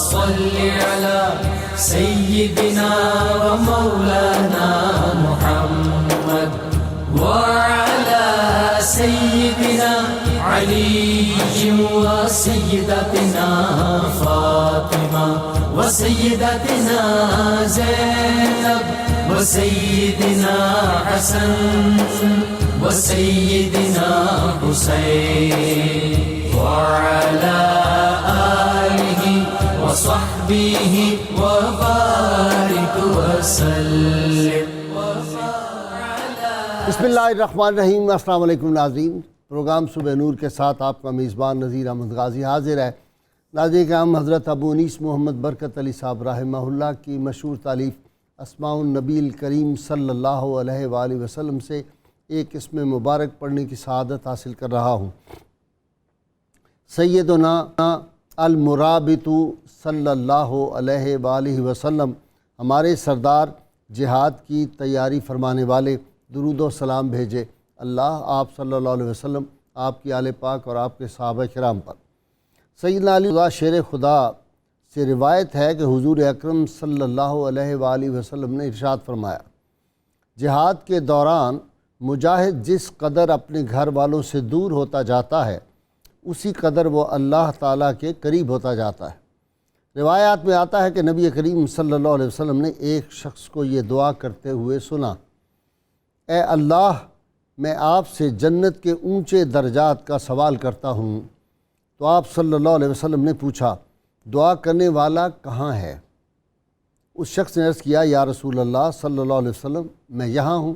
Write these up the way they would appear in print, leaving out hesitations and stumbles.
صل على سيدنا ومولانا محمد وعلى سيدنا علي وسيدتنا فاطمة وسيدتنا زينب وسيدنا حسن وسيدنا حسين وعلى آله وصحبه وبارك وسلم. بسم اللہ الرحمن الرحیم. السلام علیکم ناظرین. پروگرام صبح نور کے ساتھ آپ کا میزبان نذیر احمد غازی حاضر ہے. ناظرین کرام، حضرت ابو انیس محمد برکت علی صاحب رحمہ اللہ کی مشہور تالیف اسماء النبی الکریم صلی اللہ علیہ وآلہ وسلم سے ایک اسم مبارک پڑھنے کی سعادت حاصل کر رہا ہوں. سیدنا المرابط صلی اللہ علیہ وآلہ وسلم، ہمارے سردار جہاد کی تیاری فرمانے والے، درود و سلام بھیجے اللہ آپ صلی اللہ علیہ وسلم، آپ کی آل پاک اور آپ کے صحابہ کرام پر. سیدنا علی شیر خدا سے روایت ہے کہ حضور اکرم صلی اللہ علیہ وآلہ وسلم نے ارشاد فرمایا، جہاد کے دوران مجاہد جس قدر اپنے گھر والوں سے دور ہوتا جاتا ہے اسی قدر وہ اللہ تعالیٰ کے قریب ہوتا جاتا ہے. روایات میں آتا ہے کہ نبی کریم صلی اللہ علیہ وسلم نے ایک شخص کو یہ دعا کرتے ہوئے سنا، اے اللہ میں آپ سے جنت کے اونچے درجات کا سوال کرتا ہوں. تو آپ صلی اللہ علیہ وسلم نے پوچھا، دعا کرنے والا کہاں ہے؟ اس شخص نے عرض کیا، یا رسول اللہ صلی اللہ علیہ وسلم میں یہاں ہوں.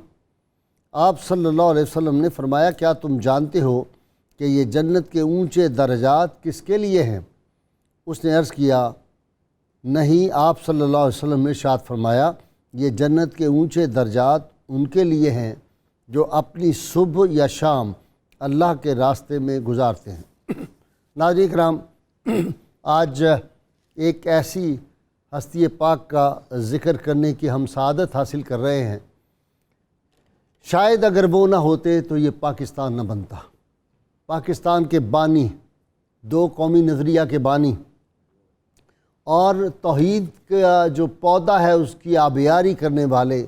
آپ صلی اللہ علیہ وسلم نے فرمایا، کیا تم جانتے ہو کہ یہ جنت کے اونچے درجات کس کے لیے ہیں؟ اس نے عرض کیا، نہیں. آپ صلی اللہ علیہ وسلم نے ارشاد فرمایا، یہ جنت کے اونچے درجات ان کے لیے ہیں جو اپنی صبح یا شام اللہ کے راستے میں گزارتے ہیں. ناظرین کرام، آج ایک ایسی ہستی پاک کا ذکر کرنے کی ہم سعادت حاصل کر رہے ہیں، شاید اگر وہ نہ ہوتے تو یہ پاکستان نہ بنتا. پاکستان کے بانی، دو قومی نظریہ کے بانی اور توحید کا جو پودا ہے اس کی آبیاری کرنے والے،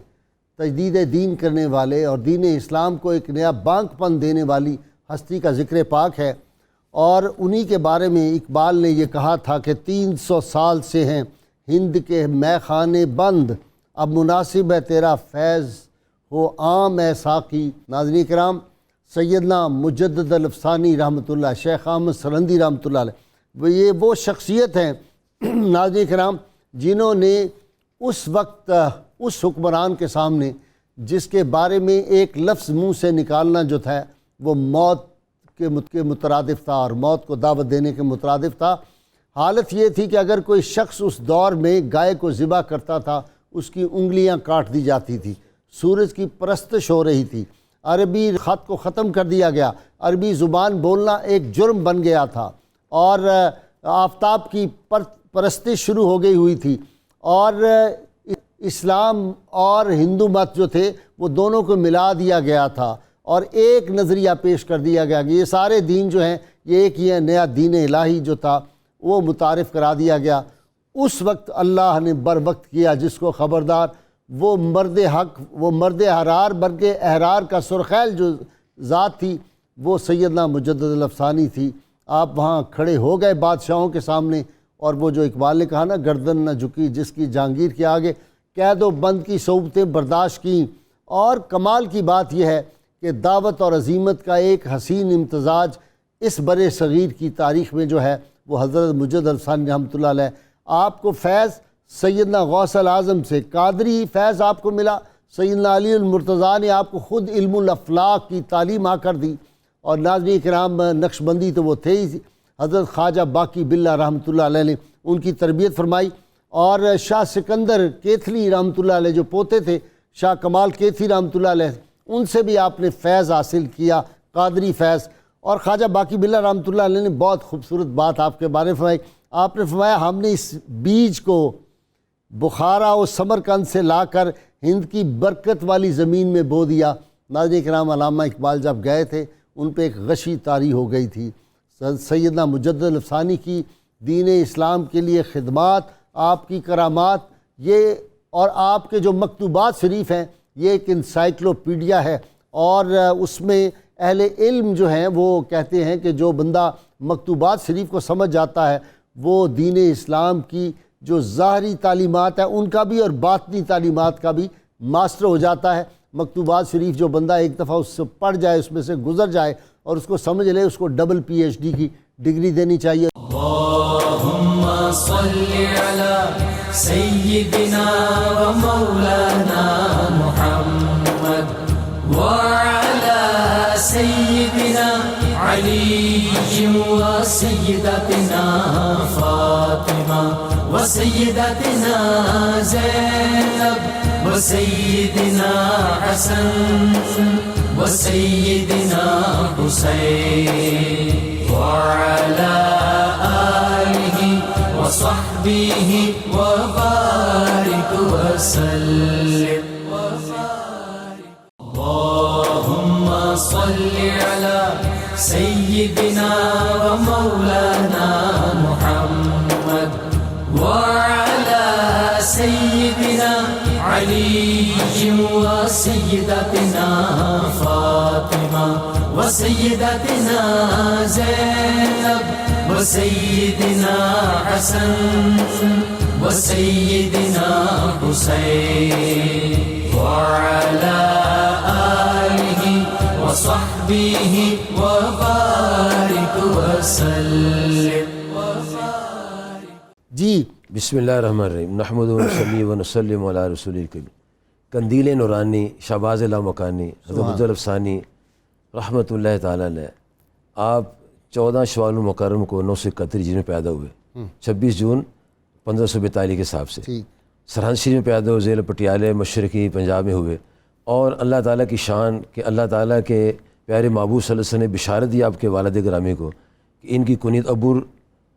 تجدید دین کرنے والے اور دین اسلام کو ایک نیا بانک پن دینے والی ہستی کا ذکر پاک ہے. اور انہی کے بارے میں اقبال نے یہ کہا تھا کہ 300 سال سے ہیں ہند کے مے خانے بند، اب مناسب ہے تیرا فیض ہو عام اے ساقی. ناظرین کرام، سیدنا مجدد الافسانی رحمۃ اللہ، شیخ احمد سرندی رحمۃ اللہ علیہ، یہ وہ شخصیت ہیں ناظرین کرام جنہوں نے اس وقت اس حکمران کے سامنے جس کے بارے میں ایک لفظ منہ سے نکالنا جو تھا وہ موت کے مترادف تھا اور موت کو دعوت دینے کے مترادف تھا. حالت یہ تھی کہ اگر کوئی شخص اس دور میں گائے کو ذبح کرتا تھا اس کی انگلیاں کاٹ دی جاتی تھی. سورج کی پرستش ہو رہی تھی، عربی خط کو ختم کر دیا گیا، عربی زبان بولنا ایک جرم بن گیا تھا اور آفتاب کی پرستش شروع ہو گئی ہوئی تھی. اور اسلام اور ہندو مت جو تھے وہ دونوں کو ملا دیا گیا تھا اور ایک نظریہ پیش کر دیا گیا کہ یہ سارے دین جو ہیں یہ ایک ہی ہے. نیا دین الہی جو تھا وہ متعارف کرا دیا گیا. اس وقت اللہ نے بر وقت کیا جس کو خبردار، وہ مرد حق، وہ مرد احرار برگ احرار کا سرخیل جو ذات تھی وہ سیدنا مجدد الافسانی تھی. آپ وہاں کھڑے ہو گئے بادشاہوں کے سامنے اور وہ جو اقبال نے کہا نا، گردن نہ جھکی جس کی جہانگیر کے آگے، قید و بند کی صعوبتیں برداشت کیں. اور کمال کی بات یہ ہے کہ دعوت اور عزیمت کا ایک حسین امتزاج اس برِ صغیر کی تاریخ میں جو ہے وہ حضرت مجدد الافسانی رحمۃ اللہ علیہ. آپ کو فیض سیدنا غوث الاعظم سے قادری فیض آپ کو ملا. سیدنا علی المرتضیٰ نے آپ کو خود علم الافلاق کی تعلیم آ کر دی. اور ناظرین کرام، نقش بندی تو وہ تھے ہی، حضرت خواجہ باقی باللہ رحمۃ اللہ علیہ نے ان کی تربیت فرمائی. اور شاہ سکندر کیتھلی رحمۃ اللہ علیہ جو پوتے تھے شاہ کمال کیتھلی رحمۃ اللہ علیہ، ان سے بھی آپ نے فیض حاصل کیا، قادری فیض. اور خواجہ باقی باللہ رحمۃ اللہ علیہ نے بہت خوبصورت بات آپ کے بارے میں فرمائی. آپ نے فرمایا، ہم نے اس بیج کو بخارا و سمرقند سے لا کر ہند کی برکت والی زمین میں بو دیا. ناظرین کرام، علامہ اقبال جب گئے تھے ان پہ ایک غشی طاری ہو گئی تھی. سیدنا مجدد الافسانی کی دین اسلام کے لیے خدمات، آپ کی کرامات، یہ اور آپ کے جو مکتوبات شریف ہیں یہ ایک انسائکلوپیڈیا ہے، اور اس میں اہل علم جو ہیں وہ کہتے ہیں کہ جو بندہ مکتوبات شریف کو سمجھ جاتا ہے وہ دین اسلام کی جو ظاہری تعلیمات ہیں ان کا بھی اور باطنی تعلیمات کا بھی ماسٹر ہو جاتا ہے۔ مکتوبات شریف جو بندہ ایک دفعہ اس سے پڑھ جائے، اس میں سے گزر جائے اور اس کو سمجھ لے، اس کو ڈبل PhD کی ڈگری دینی چاہیے۔ اللہم صلی علی سیدنا و مولانا محمد وعلی سیدنا علی و سیدتنا فاطمہ و سیدتنا زینب و سیدنا حسن و سیدنا حسین وعلى آله وصحبه وبارك وسلم اللهم صل على سيدنا ومولانا محمد وعلى سيدنا علي وسيدتنا فاطمة وسيدتنا زينب وسيدنا حسن وسيدنا حسين وعلى آله وصحبه وبارك وسلم۔ جی بسم اللہ الرحمن الرحیم، نحمد و نصلی و نسلم علی رسول الکریم۔ قندیل نورانی شہباز لامکانی حضرت مجدد ثانی رحمۃ اللہ تعالیٰ علیہ، آپ 14 شوال المکرم کو 931 ہجری میں پیدا ہوئے، 26 جون 1542 کے حساب سے سرہند شریف میں پیدا ہوئے، ضلع پٹیالہ مشرقی پنجاب میں ہوئے، اور اللہ تعالیٰ کی شان کہ اللہ تعالیٰ کے پیارے محبوب صلی اللہ علیہ وسلم نے بشارت دی آپ کے والد گرامی کو کہ ان کی کنیت ابو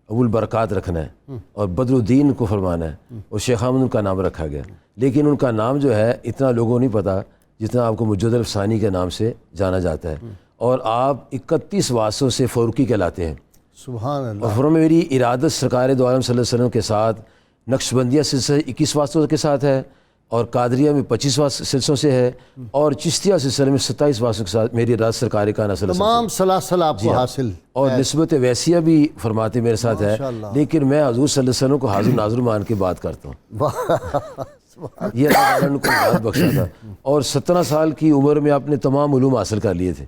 البرکات رکھنا ہے اور بدر الدین کو فرمانا ہے، اور شیخ احمد ان کا نام رکھا گیا، لیکن ان کا نام جو ہے اتنا لوگوں کو نہیں پتہ جتنا آپ کو مجدد ثانی کے نام سے جانا جاتا ہے، اور آپ 31 واسطوں سے فاروقی کہلاتے ہیں۔ سبحان اللہ۔ اور فرما میری ارادت سرکار دو عالم صلی اللہ علیہ وسلم کے ساتھ نقشبندیہ سلسلہ 21 واسطوں کے ساتھ ہے، اور قادریہ میں 25 سلسلوں سے ہے، اور چشتیہ سلسلے میں 27 واسطوں کے ساتھ میری ارادت سرکار کا نسل تمام سلاسل آپ کو حاصل، اور نسبت ویسیہ بھی فرماتے میرے ساتھ ہے، لیکن میں حضور صلی اللہ علیہ وسلم کو حاضر ناظر مان کے بات کرتا ہوں۔ یہ اللہ تعالیٰ نے کو یاد بخشا تھا، اور 17 سال کی عمر میں آپ نے تمام علوم حاصل کر لیے تھے۔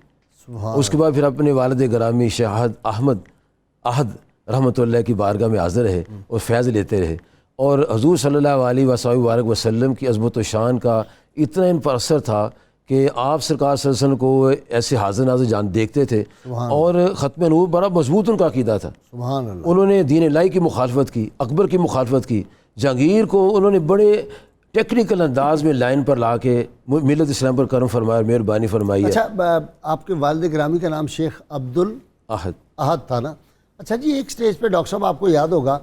اس کے بعد پھر اپنے والد گرامی شیخ احد رحمۃ اللہ کی بارگاہ میں حاضر رہے اور فیض لیتے رہے، اور حضور صلی اللہ علیہ وآلہ وسلم کی عظمت و شان کا اتنا ان پر اثر تھا کہ آپ سرکار صلی اللہ علیہ وسلم کو ایسے حاضر ناظر جان دیکھتے تھے، اور ختم نبوت بڑا مضبوط ان کا عقیدہ تھا۔ سبحان اللہ۔ انہوں نے دین الہی کی مخالفت کی، اکبر کی مخالفت کی، جہانگیر کو انہوں نے بڑے ٹیکنیکل انداز میں لائن پر لا کے ملت اسلام پر کرم فرمایا، مہربانی فرمائی ہے۔ اچھا، آپ کے والد گرامی کا نام شیخ عبدالاحد تھا نا؟ اچھا جی، ایک سٹیج پہ ڈاکٹر صاحب آپ کو یاد ہوگا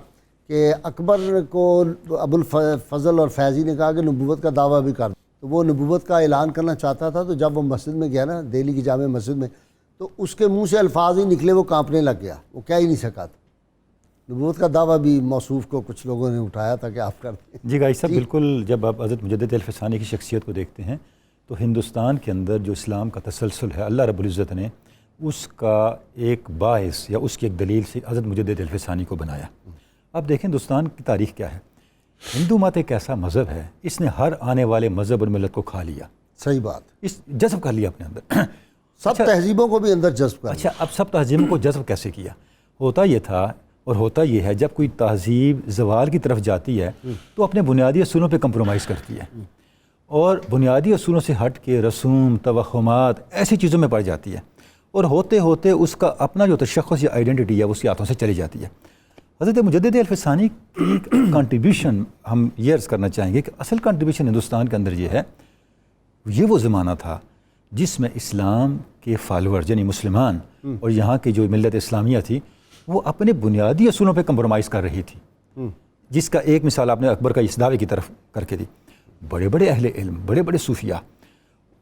کہ اکبر کو ابو الفضل اور فیضی نے کہا کہ نبوت کا دعویٰ بھی کر دو، تو وہ نبوت کا اعلان کرنا چاہتا تھا، تو جب وہ مسجد میں گیا نا، دہلی کی جامع مسجد میں، تو اس کے منہ سے الفاظ ہی نکلے، وہ کانپنے لگ گیا، وہ کہہ ہی نہیں سکا تھا۔ نبوت کا دعویٰ بھی موصوف کو کچھ لوگوں نے اٹھایا تھا کہ آپ کرتے ہیں۔ جی گائی صاحب، بالکل جب آپ حضرت مجدد الفسانی کی شخصیت کو دیکھتے ہیں تو ہندوستان کے اندر جو اسلام کا تسلسل ہے، اللہ رب العزت نے اس کا ایک باعث یا اس کی ایک دلیل سے حضرت مجدد الفسانی کو بنایا۔ اب دیکھیں ہندوستان کی تاریخ کیا ہے، ہندو مت ایک ایسا مذہب ہے، اس نے ہر آنے والے مذہب اور ملت کو کھا لیا، صحیح بات، اس جذب کر لیا اپنے اندر، سب تہذیبوں کو بھی اندر جذب کر۔ اچھا، اب سب تہذیبوں کو جذب کیسے کیا؟ ہوتا یہ تھا اور ہوتا یہ ہے، جب کوئی تہذیب زوال کی طرف جاتی ہے تو اپنے بنیادی اصولوں پہ کمپرومائز کرتی ہے، اور بنیادی اصولوں سے ہٹ کے رسوم، توہمات، ایسی چیزوں میں پڑ جاتی ہے، اور ہوتے ہوتے اس کا اپنا جو تشخص یا آئیڈینٹی ہے وہ اس کے ہاتھوں سے چلی جاتی ہے۔ حضرت مجدد الفسانی کی کنٹریبیوشن ہم یہ عرض کرنا چاہیں گے کہ اصل کنٹریبیوشن ہندوستان کے اندر یہ ہے، یہ وہ زمانہ تھا جس میں اسلام کے فالوور یعنی مسلمان اور یہاں کی جو ملت اسلامیہ تھی وہ اپنے بنیادی اصولوں پہ کمپرومائز کر رہی تھی، جس کا ایک مثال آپ نے اکبر کا اس دعوے کی طرف کر کے دی۔ بڑے بڑے اہل علم، بڑے بڑے صوفیاء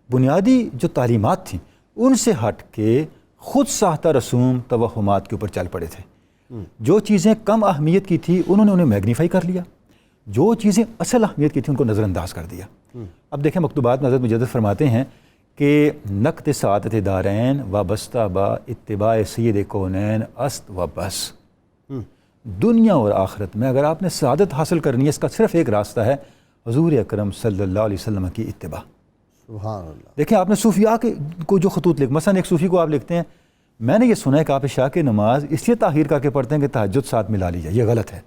بنیادی جو تعلیمات تھیں ان سے ہٹ کے خود ساختہ رسوم توہمات کے اوپر چل پڑے تھے، جو چیزیں کم اہمیت کی تھی انہوں نے انہیں میگنیفائی کر لیا، جو چیزیں اصل اہمیت کی تھیں ان کو نظر انداز کر دیا۔ اب دیکھیں مکتوبات میں حضرت مجدد فرماتے ہیں کہ نقد سعادت دارین وابستہ با اتباع سید کونین است و بس، دنیا اور آخرت میں اگر آپ نے سعادت حاصل کرنی ہے اس کا صرف ایک راستہ ہے، حضور اکرم صلی اللہ علیہ وسلم کی اتباع۔ سبحان اللہ۔ دیکھیں آپ نے صوفیاء کے کو جو خطوط لکھ، مثلا ایک صوفی کو آپ لکھتے ہیں میں نے یہ سنا ہے کہ آپ عشاء کی نماز اس لیے تاخیر کر کے پڑھتے ہیں کہ تہجد ساتھ ملا لی جائے، یہ غلط ہے،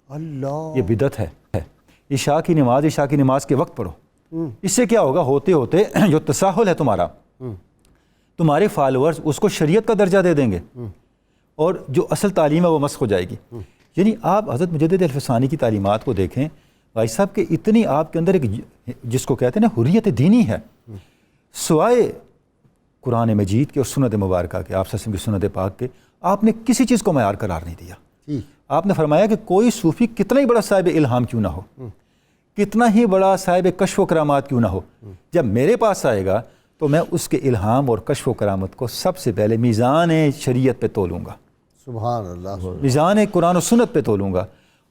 اللہ، یہ بدعت ہے۔ عشاء کی نماز کے وقت پڑھو، اس سے کیا ہوگا، ہوتے ہوتے جو تساہل ہے تمہارے فالورز اس کو شریعت کا درجہ دے دیں گے اور جو اصل تعلیم ہے وہ مسخ ہو جائے گی۔ یعنی آپ حضرت مجدد الفسانی کی تعلیمات کو دیکھیں بھائی صاحب کہ اتنی آپ کے اندر ایک جس کو کہتے ہیں نا حریت دینی ہے، سوائے قرآن مجید کے اور سنت مبارکہ کے، آپ صلی اللہ علیہ وسلم کی سنت پاک کے، آپ نے کسی چیز کو معیار قرار نہیں دیا۔ آپ نے فرمایا کہ کوئی صوفی کتنا ہی بڑا صاحب الہام کیوں نہ ہو، کتنا ہی بڑا صاحب کشف و کرامات کیوں نہ ہو، جب میرے پاس آئے گا تو میں اس کے الہام اور کشف و کرامت کو سب سے پہلے میزان شریعت پہ تولوں گا، سبحان اللہ، میزان قرآن و سنت پہ تولوں گا۔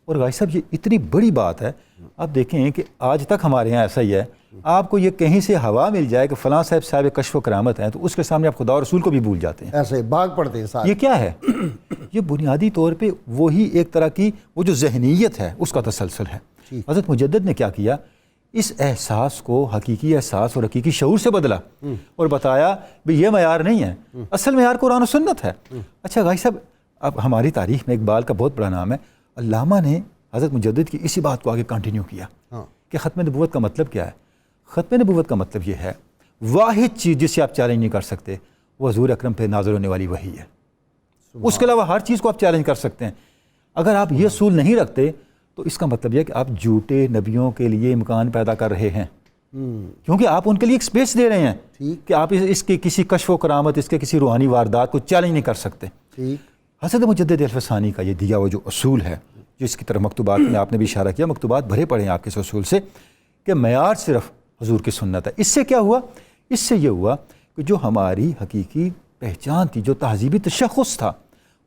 اور بھائی صاحب یہ اتنی بڑی بات ہے، آپ دیکھیں کہ آج تک ہمارے یہاں ایسا ہی ہے، آپ کو یہ کہیں سے ہوا مل جائے کہ فلاں صاحب کشف و کرامت ہیں تو اس کے سامنے آپ خدا اور رسول کو بھی بھول جاتے ہیں، ایسے بھاگ پڑتے ہیں سارے۔ یہ کیا ہے؟ یہ بنیادی طور پہ وہی ایک طرح کی وہ جو ذہنیت ہے اس کا تسلسل ہے۔ حضرت مجدد نے کیا کیا، اس احساس کو حقیقی احساس اور حقیقی شعور سے بدلا اور بتایا بھی یہ معیار نہیں ہے، اصل معیار قرآن و سنت ہے۔ اچھا بھائی صاحب، اب ہماری تاریخ میں اقبال کا بہت بڑا نام ہے، علامہ نے حضرت مجدد کی اسی بات کو آگے کنٹینیو کیا کہ ختم نبوت کا مطلب کیا ہے۔ ختم نبوت کا مطلب یہ ہے واحد چیز جسے آپ چیلنج نہیں کر سکتے وہ حضور اکرم پہ نازل ہونے والی وحی ہے، اس کے علاوہ ہر چیز کو آپ چیلنج کر سکتے ہیں۔ اگر آپ یہ اصول نہیں رکھتے تو اس کا مطلب یہ ہے کہ آپ جھوٹے نبیوں کے لیے امکان پیدا کر رہے ہیں، کیونکہ آپ ان کے لیے ایک سپیس دے رہے ہیں کہ آپ اس کے کسی کشف و کرامت، اس کے کسی روحانی واردات کو چیلنج نہیں کر سکتے۔ حضرت مجدد الفسانی کا یہ دیا وہ جو اصول ہے، جس کی طرف مکتوبات میں آپ نے بھی اشارہ کیا، مکتوبات بھرے پڑے ہیں آپ کے اس اصول سے کہ معیار صرف حضور کی سنت ہے۔ اس سے کیا ہوا؟ اس سے یہ ہوا کہ جو ہماری حقیقی پہچان تھی، جو تہذیبی تشخص تھا،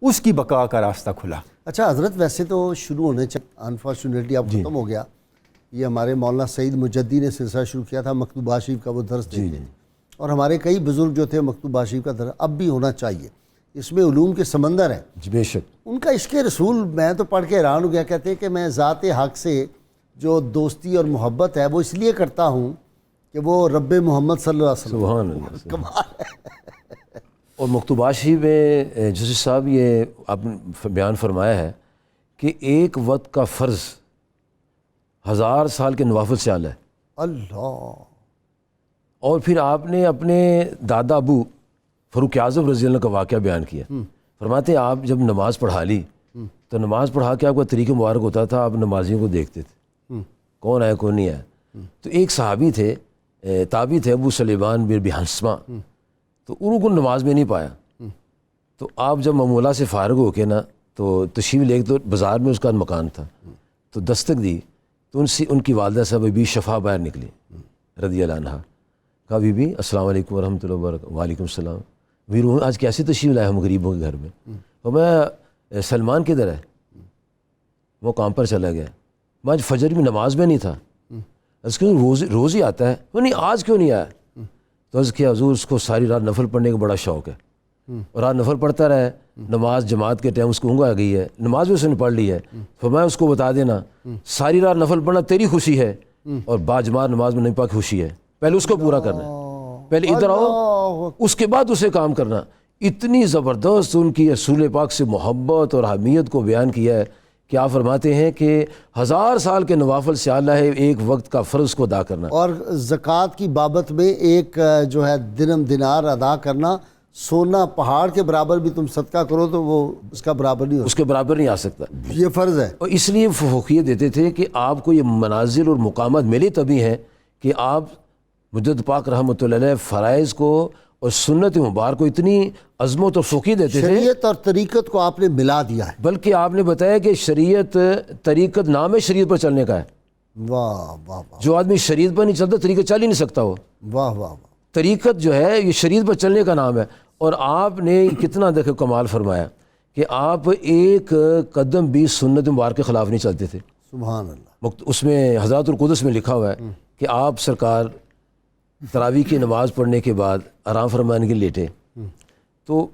اس کی بقا کا راستہ کھلا۔ اچھا حضرت، ویسے تو شروع ہونے انفارچونیٹلی اب ختم ہو گیا، یہ ہمارے مولانا سعید مجدی نے سلسلہ شروع کیا تھا مکتوبات شریف کا، وہ درس دیتے ہیں، اور ہمارے کئی بزرگ جو تھے مکتوبات شریف کا درس اب بھی ہونا چاہیے، اس میں علوم کے سمندر ہے۔ جی بے شک۔ ان کا عشق رسول میں تو پڑھ کے حیران ہو گیا، کہتے ہیں کہ میں ذات حق سے جو دوستی اور محبت ہے وہ اس لیے کرتا ہوں کہ وہ رب محمد صلی اللہ علیہ وسلم، سبحان اللہ، کمال ہے۔ اور مکتوبات شریف میں جزی صاحب یہ آپ نے بیان فرمایا ہے کہ ایک وقت کا فرض 1000 سال کے نوافل سے اعلیٰ ہے۔ اللہ۔ اور پھر آپ نے اپنے دادا ابو فاروق اعظم رضی اللہ عنہ کا واقعہ بیان کیا، فرماتے ہیں آپ جب نماز پڑھا لی تو نماز پڑھا کے آپ کا طریقہ مبارک ہوتا تھا، آپ نمازیوں کو دیکھتے تھے کون آئے کون نہیں آئے، تو ایک صحابی تھے، تابعی تھے، ابو سلیمان بن بحنسمہ، تو ان کو نماز میں نہیں پایا، تو آپ جب معمولہ سے فارغ ہو کے نا تو تشریف لے کے، تو بازار میں اس کا مکان تھا، تو دستک دی تو ان کی والدہ صاحب بی شفا باہر نکلی رضی اللہ عنہ، کہا بی بی السلام علیکم ورحمۃ اللہ وبرکاتہ۔ وعلیکم السلام۔ ویرو آج کیسے تشریف لائے ہم غریبوں کے گھر میں؟ اور میں سلمان کدھر ہے؟ وہ کام پر چلا گیا، میں آج فجر بھی نماز میں نہیں تھا، اس کے روز ہی آتا ہے، وہ نہیں آج کیوں نہیں آیا؟ تو عرض کیا حضور اس کو ساری رات نفل پڑھنے کا بڑا شوق ہے، اور رات نفل پڑھتا رہے، نماز جماعت کے ٹائم اس کو اونگ آ گئی ہے، نماز بھی اس نے پڑھ لی ہے، تو میں اس کو بتا دینا ساری رات نفل پڑھنا تیری خوشی ہے اور با جماعت نماز میں نہیں پا خوشی ہے، پہلے اس کو پورا کرنا ہے، پہلے ادھر آؤ اس کے بعد اسے کام کرنا۔ اتنی زبردست ان کی رسول پاک سے محبت اور حمیت کو بیان کیا ہے کہ آپ فرماتے ہیں کہ 1000 سال کے نوافل سے اعلیٰ ہے ایک وقت کا فرض کو ادا کرنا۔ اور زکوٰۃ کی بابت میں ایک جو ہے درہم دینار ادا کرنا، سونا پہاڑ کے برابر بھی تم صدقہ کرو تو وہ اس کا برابر نہیں ہو، اس کے برابر نہیں آ سکتا، یہ فرض ہے۔ اور اس لیے فوقیت دیتے تھے کہ آپ کو یہ منازل اور مقامات ملے تبھی ہیں کہ آپ مجدد پاک رحمۃ اللہ علیہ فرائض کو اور سنت مبارک کو اتنی عظمت اور فوقیت دیتے تھے، شریعت اور طریقت کو آپ نے ملا دیا ہے۔ بلکہ آپ نے بتایا کہ شریعت طریقت نام ہے شریعت پر چلنے کا ہے، واہ واہ واہ جو آدمی شریعت پر نہیں چلتا طریقت چل ہی نہیں سکتا، وہ واہ واہ واہ۔ طریقت جو ہے یہ شریعت پر چلنے کا نام ہے۔ اور آپ نے کتنا دیکھو کمال فرمایا کہ آپ ایک قدم بھی سنت مبارک کے خلاف نہیں چلتے تھے. سبحان اللہ. اس میں حضرات القدس میں لکھا ہوا ہے کہ آپ سرکار تراویح کی نماز پڑھنے کے بعد آرام فرمانے کے لیٹے تو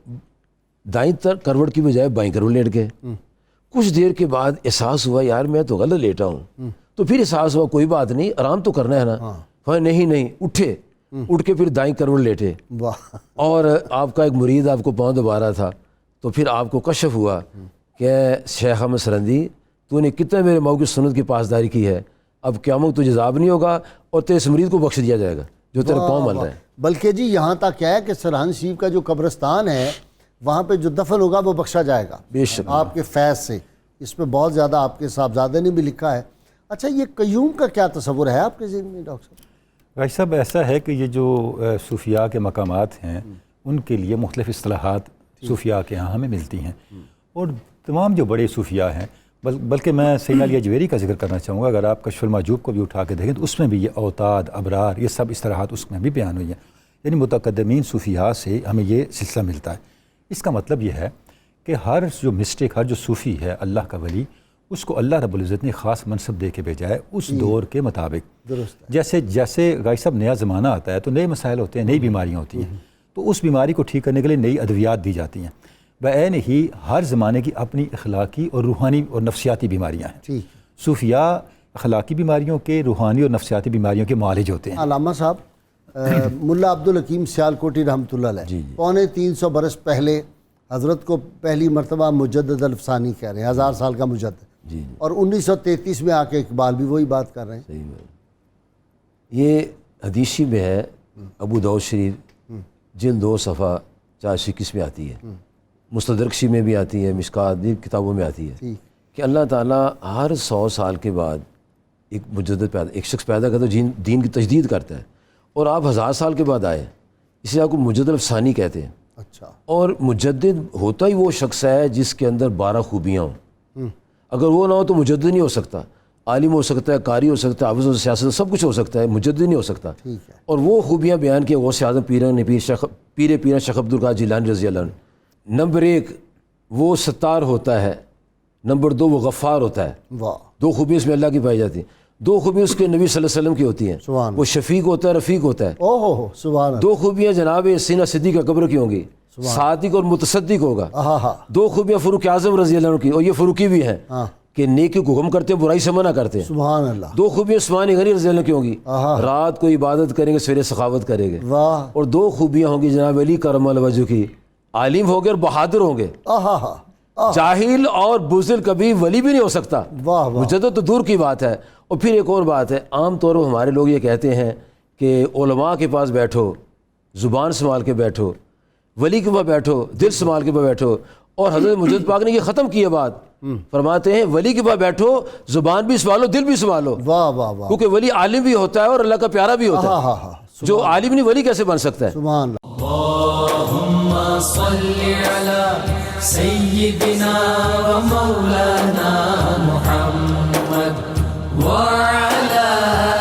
دائیں کروٹ کی بجائے بائیں کروٹ لیٹ گئے. کچھ دیر کے بعد احساس ہوا یار میں تو غلط لیٹا ہوں. تو پھر احساس ہوا کوئی بات نہیں, آرام تو کرنا ہے نا. نہیں اٹھے, اٹھ کے پھر دائیں کروٹ لیٹے. اور آپ کا ایک مرید آپ کو پاؤں دبا رہا تھا, تو پھر آپ کو کشف ہوا کہ شیخ احمد سرندی تو نے کتنا میرے مئو کی سنت کی پاسداری کی ہے, اب قیامت تجھے عذاب نہیں ہوگا اور تیرے اس مرید کو بخش دیا جائے گا جو تیرے پاؤں مل رہا ہے. بلکہ جی یہاں تک کیا ہے کہ سرہند شریف کا جو قبرستان ہے وہاں پہ جو دفن ہوگا وہ بخشا جائے گا بے شک آپ کے فیض سے. اس پہ بہت زیادہ آپ کے صاحبزادے نے بھی لکھا ہے. اچھا یہ قیوم کا کیا تصور ہے آپ کے ذہن میں ڈاکٹر صاحب؟ بھائی صاحب ایسا ہے کہ یہ جو صوفیاء کے مقامات ہیں ان کے لیے مختلف اصطلاحات صوفیاء کے ہاں ہمیں ملتی ہیں, اور تمام جو بڑے صوفیاء ہیں بلکہ میں سیدنا علی اجویری کا ذکر کرنا چاہوں گا. اگر آپ کشف المحجوب کو بھی اٹھا کے دیکھیں تو اس میں بھی یہ اوتاد, ابرار, یہ سب اصطلاحات اس میں بھی بیان ہوئی ہیں. یعنی متقدمین صوفیاء سے ہمیں یہ سلسلہ ملتا ہے. اس کا مطلب یہ ہے کہ ہر جو مسٹک, ہر جو صوفی ہے اللہ کا ولی, اس کو اللہ رب العزت نے خاص منصب دے کے بھیجا ہے اس دور کے مطابق. جیسے غازی صاحب نیا زمانہ آتا ہے تو نئے مسائل ہوتے ہیں, نئی بیماریاں ہوتی ہیں, تو اس بیماری کو ٹھیک کرنے کے لیے نئی ادویات دی جاتی ہیں. بعین ہی ہر زمانے کی اپنی اخلاقی اور روحانی اور نفسیاتی بیماریاں ہیں. صوفیاء اخلاقی بیماریوں کے, روحانی اور نفسیاتی بیماریوں کے معالج ہوتے ہیں. علامہ صاحب ملا عبدالحکیم سیالکوٹی رحمۃ اللہ علیہ 350 برس پہلے حضرت کو پہلی مرتبہ مجدد الفسانی کہہ رہے ہیں, 1000 سال کا مجدد. اور 1933 میں آ کے اقبال بھی وہی بات کر رہے ہیں. یہ حدیثی میں ہے, ابو داؤد شریف جلد 2 صفحہ 421 میں آتی ہے, مستدرک میں بھی آتی ہے, مشکات کتابوں میں آتی ہے کہ اللہ تعالیٰ ہر 100 سال کے بعد ایک مجدد ایک شخص پیدا کرتا ہے, دین کی تجدید کرتا ہے. اور آپ 1000 سال کے بعد آئے, اس لیے آپ کو مجدد الفسانی کہتے ہیں. اچھا. اور مجدد ہوتا ہی وہ شخص ہے جس کے اندر 12 خوبیاں ہوں. اگر وہ نہ ہو تو مجدد نہیں ہو سکتا. عالم ہو سکتا ہے, قاری ہو سکتا ہے, حافظ و سیاست, سب کچھ ہو سکتا ہے, مجدد نہیں ہو سکتا. اور وہ خوبیاں بیان کی غوث اعظم پیر شیخ عبد القادر جیلانی رضی اللہ عنہ. نمبر 1 وہ ستار ہوتا ہے, نمبر 2 وہ غفار ہوتا ہے. 2 خوبیاں اس میں اللہ کی پائی جاتی ہیں. 2 خوبیاں اس کے نبی صلی اللہ علیہ وسلم کی ہوتی ہیں, وہ شفیق ہوتا ہے, رفیق ہوتا ہے. 2 خوبیاں جناب سینہ صدیق کا قبر کی ہوں گی, صادق اور متصدق ہوگا. 2 خوبیاں فاروق اعظم رضی اللہ عنہ کی, اور یہ فاروقی بھی ہیں کہ نیکی کو حکم کرتے ہیں, برائی سے منع کرتے ہیں. سبحان اللہ. 2 خوبیاں عثمان غنی رضی اللہ عنہ کی ہوں گی, رات کو عبادت کریں گے, سویرے سخاوت کریں گے. اور 2 خوبیاں ہوں گی جناب علی کرم اللہ وجہ کی, عالم ہوں گے اور بہادر ہوں گے. جاہل اور بزدل کبھی ولی بھی نہیں ہو سکتا. مجدد تو دور کی بات ہے. اور پھر ایک اور بات ہے, عام طور پر ہمارے لوگ یہ کہتے ہیں کہ علماء کے پاس بیٹھو, زبان سنبھال کے بیٹھو, ولی کے پاس بیٹھو, دل سنبھال کے پاس بیٹھو. اور حضرت مجدد پاک نے یہ ختم کی ہے بات, فرماتے ہیں ولی کے پاس بیٹھو, زبان بھی سنبھالو, دل بھی سنبھالو. کیونکہ ولی عالم بھی ہوتا ہے اور اللہ کا پیارا بھی ہوتا ہے. جو عالم نہیں ولی کیسے بن سکتا ہے؟ سبحان اللہم صلی علی سیدنا و مولانا محمد وعلى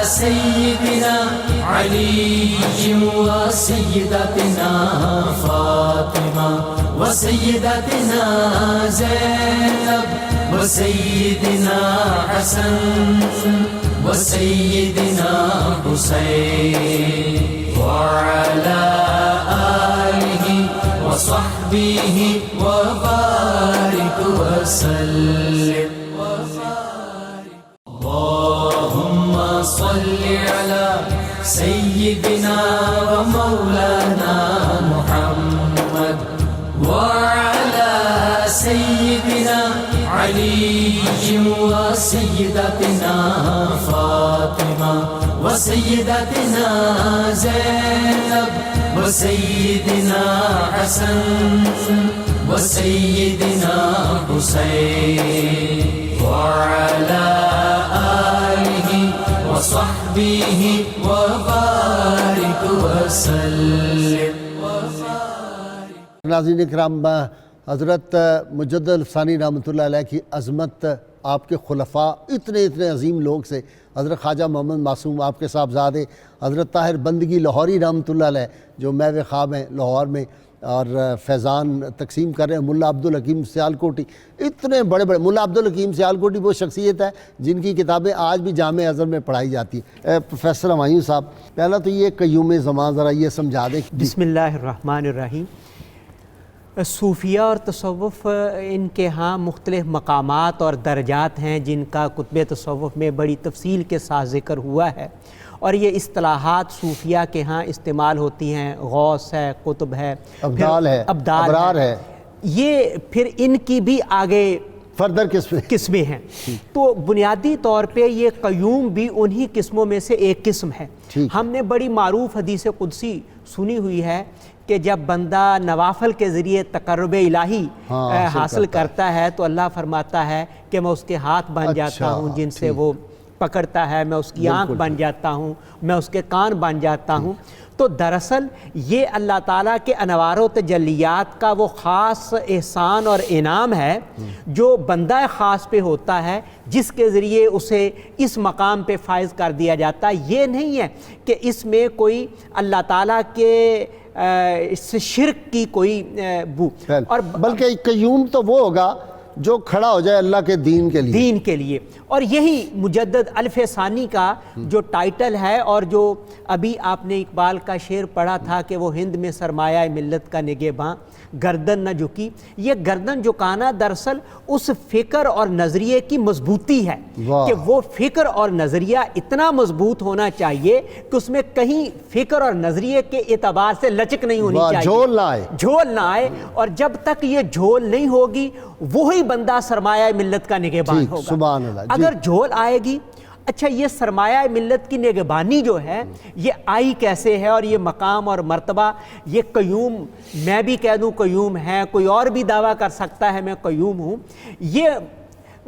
سيدنا علي وسيدتنا فاطمة وسيدتنا زينب وسيدنا حسن وسيدنا حسين وعلى آله وصحبه وبارك وسلم. اللهم صل على سيدنا ومولانا محمد وعلى سيدنا علي وسيدتنا فاطمة وسيدتنا زينب وسيدنا حسن وسيدنا حسين وعلى آله وصحبه وبارك وسلم. ناظرین کرام, حضرت مجدد الفسانی رحمۃ اللہ علیہ کی عظمت آپ کے خلفاء اتنے عظیم لوگ سے، حضرت خواجہ محمد معصوم آپ کے صاحبزادے، حضرت طاہر بندگی لاہوری رحمۃ اللہ علیہ جو محو خواب ہیں لاہور میں اور فیضان تقسیم کر رہے ہیں، ملا عبدالحکیم سیالکوٹی، اتنے بڑے ملا عبدالحکیم سیالکوٹی وہ شخصیت ہے جن کی کتابیں آج بھی جامع ازہر میں پڑھائی جاتی ہیں۔ پروفیسر ہمایوں صاحب، پہلا تو یہ قیوم زمان ذرا یہ سمجھا دیں۔ بسم اللہ الرحمن الرحیم۔ صوفیہ اور تصوف ان کے ہاں مختلف مقامات اور درجات ہیں جن کا کتب تصوف میں بڑی تفصیل کے ساتھ ذکر ہوا ہے، اور یہ اصطلاحات صوفیہ کے ہاں استعمال ہوتی ہیں، غوث ہے، قطب ہے، ابدال ہے، ابرار ہے، یہ پھر ان کی بھی آگے فردر قسمیں ہیں۔ تو بنیادی طور پہ یہ قیوم بھی انہی قسموں میں سے ایک قسم ہے۔ ہم نے بڑی معروف حدیث قدسی سنی ہوئی ہے کہ جب بندہ نوافل کے ذریعے تقرب الہی حاصل کرتا ہے تو اللہ فرماتا ہے کہ میں اس کے ہاتھ بن جاتا ہوں جن سے وہ پکڑتا ہے، میں اس کی آنکھ بن جاتا ہوں، میں اس کے کان بن جاتا ہوں۔ تو دراصل یہ اللہ تعالیٰ کے انوار و تجلیات کا وہ خاص احسان اور انعام ہے جو بندہ خاص پہ ہوتا ہے، جس کے ذریعے اسے اس مقام پہ فائز کر دیا جاتا ہے۔ یہ نہیں ہے کہ اس میں کوئی اللہ تعالیٰ کے اس شرک کی کوئی بو، اور بلکہ قیوم تو وہ ہوگا جو کھڑا ہو جائے اللہ کے دین کے لیے۔ اور یہی مجدد الف ثانی کا جو ٹائٹل ہے، اور جو ابھی آپ نے اقبال کا شعر پڑھا تھا کہ وہ ہند میں سرمایہ ملت کا نگہباں گردن نہ جھکی، یہ گردن جھکانا دراصل اس فکر اور نظریے کی مضبوطی ہے کہ وہ فکر اور نظریہ اتنا مضبوط ہونا چاہیے کہ اس میں کہیں فکر اور نظریے کے اعتبار سے لچک نہیں ہونی چاہیے، جھول نہ آئے، اور جب تک یہ جھول نہیں ہوگی وہی بندہ سرمایہ ملت کا نگہبان ہوگا۔ سبحان اللہ۔ اگر جھول آئے گی، اچھا یہ سرمایہ ملت کی نگہبانی جو ہے یہ آئی کیسے ہے، اور یہ مقام اور مرتبہ، یہ قیوم، میں بھی کہہ دوں قیوم ہے، کوئی اور بھی دعویٰ کر سکتا ہے میں قیوم ہوں، یہ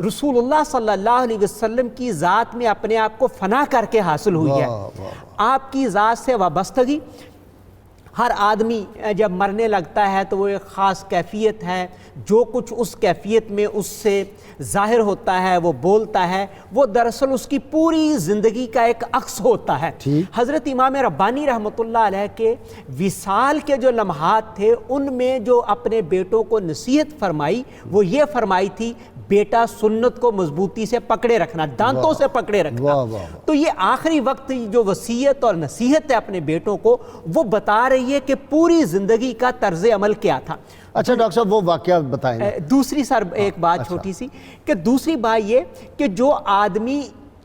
رسول اللہ صلی اللہ علیہ وسلم کی ذات میں اپنے آپ کو فنا کر کے حاصل ہوئی ہے۔ آپ کی ذات سے وابستگی، ہر آدمی جب مرنے لگتا ہے تو وہ ایک خاص کیفیت ہے، جو کچھ اس کیفیت میں اس سے ظاہر ہوتا ہے، وہ بولتا ہے، وہ دراصل اس کی پوری زندگی کا ایک عکس ہوتا ہے۔ حضرت امام ربانی رحمۃ اللہ علیہ کے وصال کے جو لمحات تھے، ان میں جو اپنے بیٹوں کو نصیحت فرمائی وہ یہ فرمائی تھی، بیٹا سنت کو مضبوطی سے پکڑے رکھنا، دانتوں سے پکڑے رکھنا۔ تو یہ آخری وقت جو وصیت اور نصیحت ہے اپنے بیٹوں کو، وہ بتا رہی ہے کہ پوری زندگی کا طرز عمل کیا تھا۔ اچھا ڈاکٹر صاحب وہ واقعہ بتائیں۔ دوسری سر ایک بات چھوٹی سی، کہ دوسری بات یہ کہ جو آدمی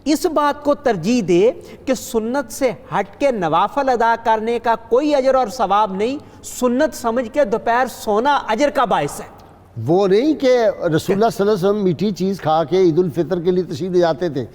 اس بات کو ترجیح دے کہ سنت سے ہٹ کے نوافل ادا کرنے کا کوئی اجر اور ثواب نہیں، سنت سمجھ کے دوپہر سونا اجر کا باعث ہے۔ وہ نہیں کہ رسول اللہ صلی اللہ علیہ وسلم میٹھی چیز کھا کے عید الفطر کے لیے تشریف لے جاتے تھے،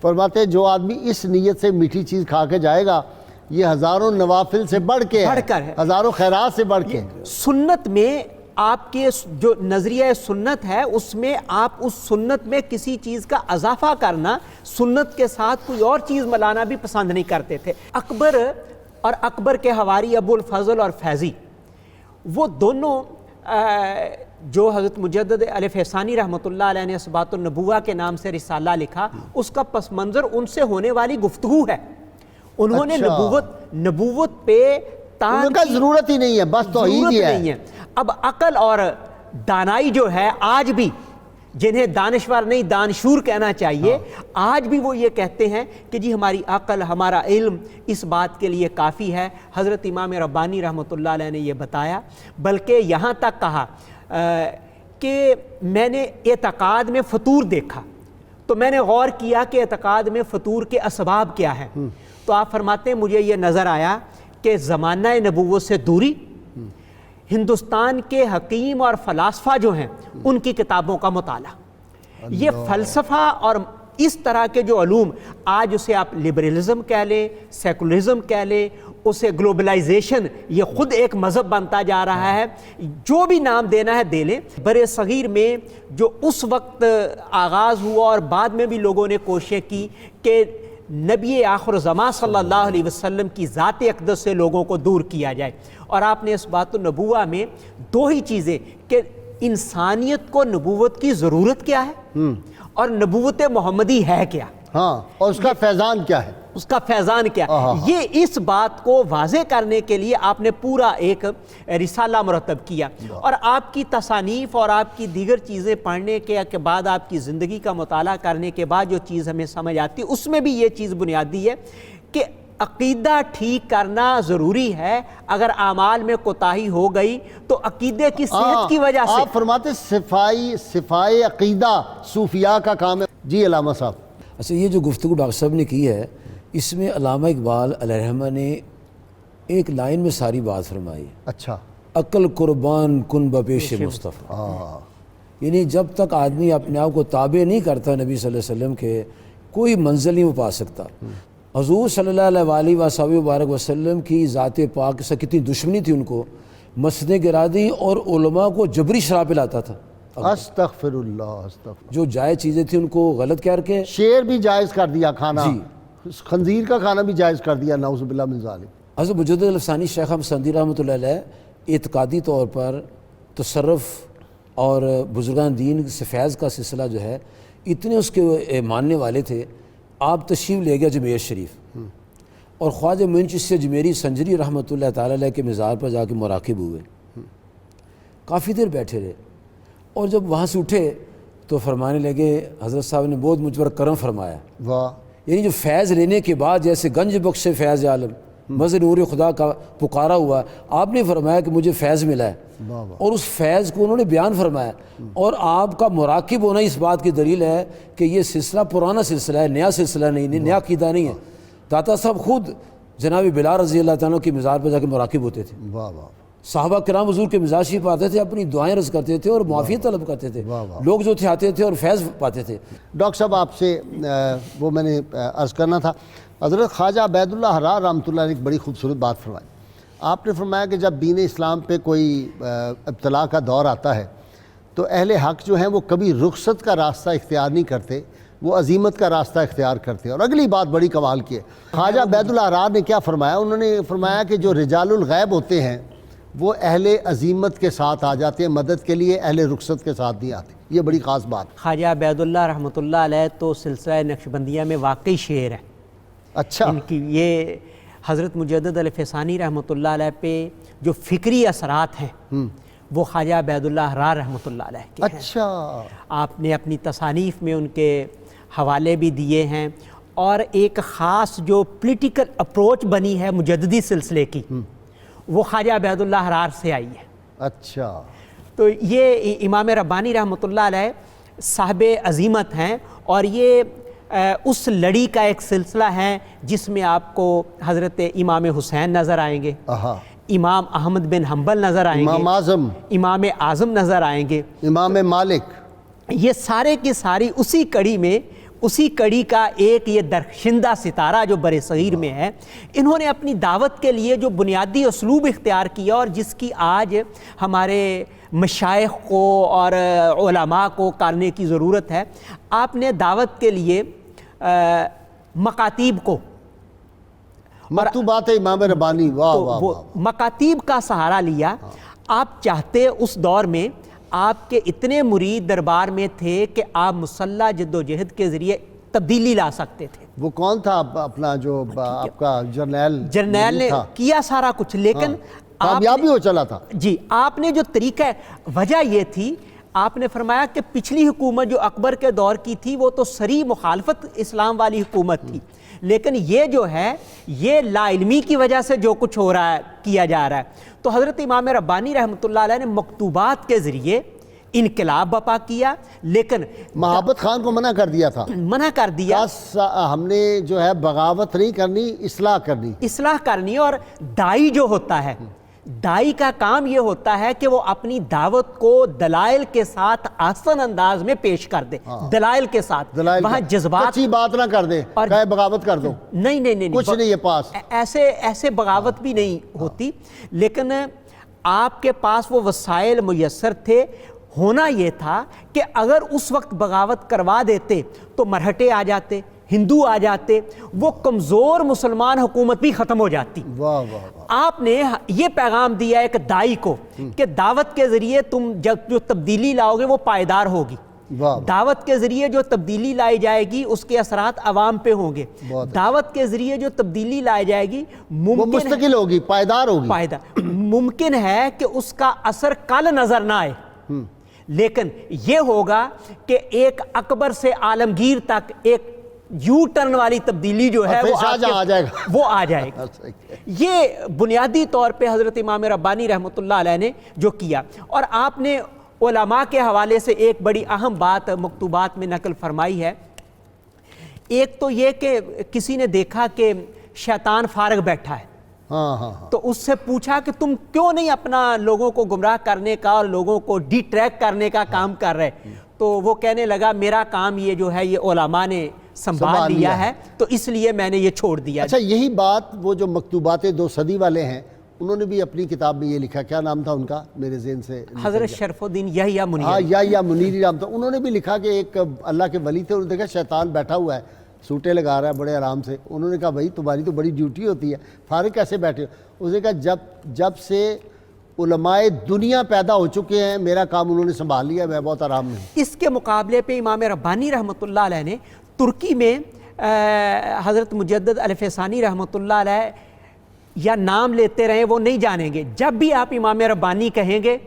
فرماتے جو آدمی اس نیت سے میٹھی چیز کھا کے جائے گا یہ ہزاروں نوافل سے بڑھ کر ہے، ہزاروں خیرات سے بڑھ کے۔ سنت میں آپ کے جو نظریہ سنت ہے اس میں آپ اس سنت میں کسی چیز کا اضافہ کرنا، سنت کے ساتھ کوئی اور چیز ملانا بھی پسند نہیں کرتے تھے۔ اکبر اور اکبر کے حواری ابو الفضل اور فیضی، وہ دونوں جو حضرت مجدد الف ثانی رحمۃ اللہ علیہ نے اثبات النبوہ کے نام سے رسالہ لکھا، اس کا پس منظر ان سے ہونے والی گفتگو ہے۔ انہوں نے نبوت پہ ان کا ضرورت ہی نہیں ہے، بس توحید ہی ہے۔ اب عقل اور دانائی جو ہے آج بھی، جنہیں دانشور نہیں دانشور کہنا چاہیے، آج بھی وہ یہ کہتے ہیں کہ جی ہماری عقل، ہمارا علم اس بات کے لیے کافی ہے۔ حضرت امام ربانی رحمۃ اللہ علیہ نے یہ بتایا، بلکہ یہاں تک کہا کہ میں نے اعتقاد میں فطور دیکھا تو میں نے غور کیا کہ اعتقاد میں فطور کے اسباب کیا ہیں، تو آپ فرماتے ہیں مجھے یہ نظر آیا کہ زمانہ نبوت سے دوری، ہندوستان کے حکیم اور فلاسفہ جو ہیں ان کی کتابوں کا مطالعہ، یہ فلسفہ اور اس طرح کے جو علوم، آج اسے آپ لبرلزم کہہ لیں، سیکولرزم کہہ لیں، اسے گلوبلائزیشن، یہ خود ایک مذہب بنتا جا رہا ہے، جو بھی نام دینا ہے دے لیں۔ برِ صغیر میں جو اس وقت آغاز ہوا اور بعد میں بھی لوگوں نے کوشش کی کہ نبی آخر زمان صلی اللہ علیہ وسلم کی ذات اقدس سے لوگوں کو دور کیا جائے، اور آپ نے اثبات النبوہ میں دو ہی چیزیں کہ انسانیت کو نبوت کی ضرورت کیا ہے اور نبوت محمدی ہے کیا، ہاں، اور اس کا فیضان کیا ہے، اس کا فیضان کیا، یہ اس بات کو واضح کرنے کے لیے آپ نے پورا ایک رسالہ مرتب کیا. اور آپ کی تصانیف اور آپ کی دیگر چیزیں پڑھنے کے بعد، آپ کی زندگی کا مطالعہ کرنے کے بعد جو چیز ہمیں سمجھ آتی ہے، اس میں بھی یہ چیز بنیادی ہے کہ عقیدہ ٹھیک کرنا ضروری ہے. اگر اعمال میں کوتاہی ہو گئی تو عقیدے کی صحت کی وجہ سے. آپ فرماتے صفائی عقیدہ صوفیاء کا کام ہے. جی علامہ صاحب. اچھا، یہ جو گفتگو ڈاکٹر صاحب نے کی ہے، اس میں علامہ اقبال علیہ الرحمہ نے ایک لائن میں ساری بات فرمائی. اچھا. عقل قربان کن بپیش مصطفیٰ. یعنی جب تک آدمی اپنے آپ کو تابع نہیں کرتا نبی صلی اللہ علیہ وسلم کے، کوئی منزل نہیں وہ پا سکتا. حضور صلی اللہ علیہ وآلہ وبارک وسلم کی ذات پاک سے کتنی دشمنی تھی ان کو، مسجدیں گرا دی اور علماء کو جبری شراب پلاتا تھا. استغفر اللہ، استغفر. جو جائز چیزیں تھیں ان کو غلط کر کے شیر بھی جائز کر دیا کھانا، جی، خنزیر کا کھانا بھی جائز کر دیا، نعوذ باللہ من ذالک. حضرت مجدد الافسانی شیخ احمد سندھی رحمۃ اللہ علیہ اعتقادی طور پر تصرف اور بزرگان دین سے فیض کا سلسلہ جو ہے اتنے اس کے ماننے والے تھے. آپ تشریف لے گئے اجمیر شریف اور خواجہ معین چشتی اجمیری سنجری رحمۃ اللہ تعالی علیہ کے مزار پر جا کے مراقب ہوئے. کافی دیر بیٹھے رہے اور جب وہاں سے اٹھے تو فرمانے لگے حضرت صاحب نے بہت مجھ پر کرم فرمایا. واہ. یعنی جو فیض لینے کے بعد جیسے گنج بخش فیض عالم مظہر نور خدا کا پکارا ہوا، آپ نے فرمایا کہ مجھے فیض ملا ہے، اور اس فیض کو انہوں نے بیان فرمایا. اور آپ کا مراقب ہونا اس بات کی دلیل ہے کہ یہ سلسلہ پرانا سلسلہ ہے، نیا سلسلہ نہیں، نیا عقیدہ نہیں ہے. داتا صاحب خود جناب بلال رضی اللہ تعالیٰ کی مزار پر جا کے مراقب ہوتے تھے. واہ واہ. صحابہ کرام حضور کے مزار شریف آتے تھے، اپنی دعائیں رض کرتے تھے اور معافی طلب کرتے تھے. لوگ جو تھے آتے تھے اور فیض پاتے تھے. ڈاکٹر صاحب آپ سے وہ میں نے عرض کرنا تھا، حضرت خواجہ عبید اللہ حرار رحمۃ اللہ نے ایک بڑی خوبصورت بات فرمائی. آپ نے فرمایا کہ جب دین اسلام پہ کوئی ابتلا کا دور آتا ہے تو اہل حق جو ہیں وہ کبھی رخصت کا راستہ اختیار نہیں کرتے، وہ عزیمت کا راستہ اختیار کرتے ہیں. اور اگلی بات بڑی کمال کی ہے، خواجہ عبید اللہ حرار نے کیا فرمایا؟ انہوں نے فرمایا کہ جو رجال الغیب ہوتے ہیں وہ اہل عزیمت کے ساتھ آ جاتے ہیں مدد کے لیے، اہل رخصت کے ساتھ نہیں آتے. یہ بڑی خاص بات. خواجہ عبید اللہ رحمۃ اللہ علیہ تو سلسلہ نقشبندیہ میں واقعی شعر ہے. اچھا. ان کی یہ حضرت مجدد الفسانی رحمۃ اللہ علیہ پہ جو فکری اثرات ہیں وہ خواجہ عبید اللہ حرار رحمۃ اللہ علیہ کے ہیں. اچھا. آپ نے اپنی تصانیف میں ان کے حوالے بھی دیے ہیں، اور ایک خاص جو پولیٹیکل اپروچ بنی ہے مجددی سلسلے کی وہ خواجہ عبید اللہ حرار سے آئی ہے. اچھا. تو یہ امام ربانی رحمۃ اللہ علیہ صاحب عظیمت ہیں، اور یہ اس لڑی کا ایک سلسلہ ہے جس میں آپ کو حضرت امام حسین نظر آئیں گے، امام احمد بن حنبل نظر آئیں گے، امام اعظم، امام اعظم نظر آئیں گے، امام مالک. یہ سارے کی ساری اسی کڑی میں، اسی کڑی کا ایک یہ درخشندہ ستارہ جو بر صغیر میں ہے. انہوں نے اپنی دعوت کے لیے جو بنیادی اسلوب اختیار کیا اور جس کی آج ہمارے مشائخ کو اور علماء کو کرنے کی ضرورت ہے، آپ نے دعوت کے لیے مکاتیب کو، مکتوبات امام ربانی، واہ واہ واہ، مکاتیب کا سہارا لیا. آپ چاہتے اس دور میں آپ کے اتنے مرید دربار میں تھے کہ آپ مسلح جد و جہد کے ذریعے تبدیلی لا سکتے تھے. وہ کون تھا اپنا جو آپ کا جرنیل نے کیا سارا کچھ، لیکن کامیاب بھی ہو چلا تھا. جی، آپ نے جو طریقہ، وجہ یہ تھی، آپ نے فرمایا کہ پچھلی حکومت جو اکبر کے دور کی تھی وہ تو صریح مخالفت اسلام والی حکومت تھی، لیکن یہ جو ہے یہ لا علمی کی وجہ سے جو کچھ ہو رہا ہے، کیا جا رہا ہے. تو حضرت امام ربانی رحمۃ اللہ علیہ نے مکتوبات کے ذریعے انقلاب برپا کیا، لیکن محبت خان کو منع کر دیا تھا، منع کر دیا. ہم نے جو ہے بغاوت نہیں کرنی، اصلاح کرنی. اور دائی جو ہوتا ہے، دائی کا کام یہ ہوتا ہے کہ وہ اپنی دعوت کو دلائل کے ساتھ آسان انداز میں پیش کر دے. دلائل کے ساتھ، وہاں جذبات اچھی بات نہ کر دے، کہے بغاوت کر دو. نہیں، کچھ نہیں، یہ پاس ایسے بغاوت بھی نہیں ہوتی. لیکن آپ کے پاس وہ وسائل میسر تھے. ہونا یہ تھا کہ اگر اس وقت بغاوت کروا دیتے تو مرہٹے آ جاتے، ہندو آ جاتے، وہ کمزور مسلمان حکومت بھی ختم ہو جاتی. واہ واہ واہ. آپ نے یہ پیغام دیا ایک دائی کو کہ دعوت کے ذریعے تم جب جو تبدیلی لاؤ گے وہ پائیدار ہوگی. واہ۔ دعوت کے ذریعے جو تبدیلی لائی جائے گی اس کے اثرات عوام پہ ہوں گے، دعوت کے ذریعے جو تبدیلی لائی جائے گی وہ ممکن مستقل ہوگی، پائیدار ہوگی۔ ممکن ہے کہ اس کا اثر کل نظر نہ آئے، لیکن یہ ہوگا کہ ایک اکبر سے عالمگیر تک ایک یو ٹرن والی تبدیلی جو ہے وہ آ جائے گا۔ یہ بنیادی طور پہ حضرت امام ربانی رحمۃ اللہ علیہ نے جو کیا، اور آپ نے علماء کے حوالے سے ایک بڑی اہم بات مکتوبات میں نقل فرمائی ہے۔ ایک تو یہ کہ کسی نے دیکھا کہ شیطان فارغ بیٹھا ہے، تو اس سے پوچھا کہ تم کیوں نہیں اپنا لوگوں کو گمراہ کرنے کا اور لوگوں کو ڈی ٹریک کرنے کا کام کر رہے؟ تو وہ کہنے لگا میرا کام یہ جو ہے یہ علماء نے سنبھال لیا ہے، تو اس لیے میں نے یہ چھوڑ دیا۔ اچھا، یہی بات وہ جو مکتوبات 2 صدی والے ہیں انہوں نے بھی اپنی کتاب میں یہ لکھا، کیا نام تھا ان کا میرے ذہن سے؟ حضرت شرف الدین یحییٰ منیری، ہاں یحییٰ منیری نام تھا۔ انہوں نے بھی لکھا کہ ایک اللہ کے ولی تھے، انہوں نے دیکھا شیطان بیٹھا ہوا ہے، سوٹے لگا رہا ہے بڑے آرام سے۔ انہوں نے کہا بھائی تمہاری تو بڑی ڈیوٹی ہوتی ہے، فارغ کیسے بیٹھے ہو؟ اس نے کہا جب سے علماء دنیا پیدا ہو چکے ہیں میرا کام انہوں نے سنبھال لیا، میں بہت آرام میں ہوں۔ اس کے مقابلے پہ امام ربانی رحمۃ اللہ علیہ نے ترکی میں حضرت مجدد الفسانی رحمۃ اللہ علیہ یا نام لیتے رہے وہ نہیں جانیں گے، جب بھی آپ امام ربانی کہیں گے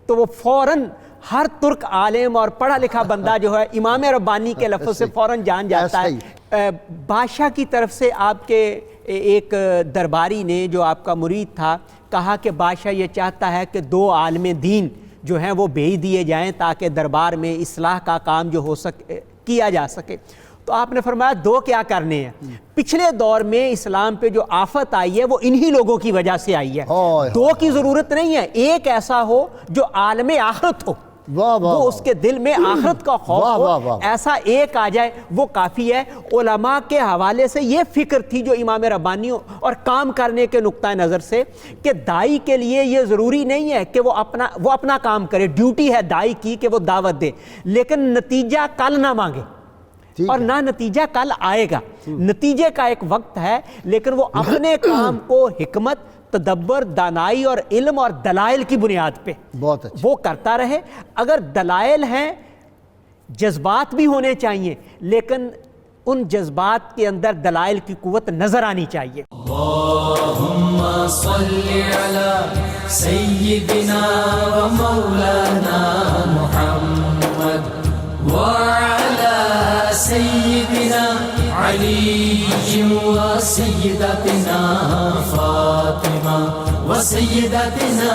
تو وہ فوراً ہر ترک عالم اور پڑھا لکھا بندہ جو ہے امام ربانی کے لفظ سے فوراً جان جاتا ہے۔ بادشاہ کی طرف سے آپ کے ایک درباری نے جو آپ کا مرید تھا کہا کہ بادشاہ یہ چاہتا ہے کہ 2 عالم دین جو ہیں وہ بھیج دیے جائیں تاکہ دربار میں اصلاح کا کام جو ہو سکے کیا جا سکے۔ تو آپ نے فرمایا 2 کیا کرنے ہیں؟ پچھلے دور میں اسلام پہ جو آفت آئی ہے وہ انہی لوگوں کی وجہ سے آئی ہے، 2 کی ضرورت نہیں ہے، ایک ایسا ہو جو عالم آخرت ہو، وہ اس کے دل میں آخرت کا خوف ہو، ایسا ایک آ جائے وہ کافی ہے۔ علماء کے حوالے سے یہ فکر تھی جو امام ربانی اور کام کرنے کے نقطہ نظر سے کہ داعی کے لیے یہ ضروری نہیں ہے کہ وہ اپنا کام کرے، ڈیوٹی ہے داعی کی کہ وہ دعوت دے، لیکن نتیجہ کل نہ مانگے اور نہ نتیجہ کل آئے گا، نتیجے کا ایک وقت ہے، لیکن وہ اپنے کام کو حکمت، تدبر، دانائی اور علم اور دلائل کی بنیاد پہ وہ کرتا رہے۔ اگر دلائل ہیں، جذبات بھی ہونے چاہیے، لیکن ان جذبات کے اندر دلائل کی قوت نظر آنی چاہیے۔ اللہم صلی علی سیدنا و مولانا محمد وعلی سیدنا علی و سیدتنا فاطمہ و سیدتنا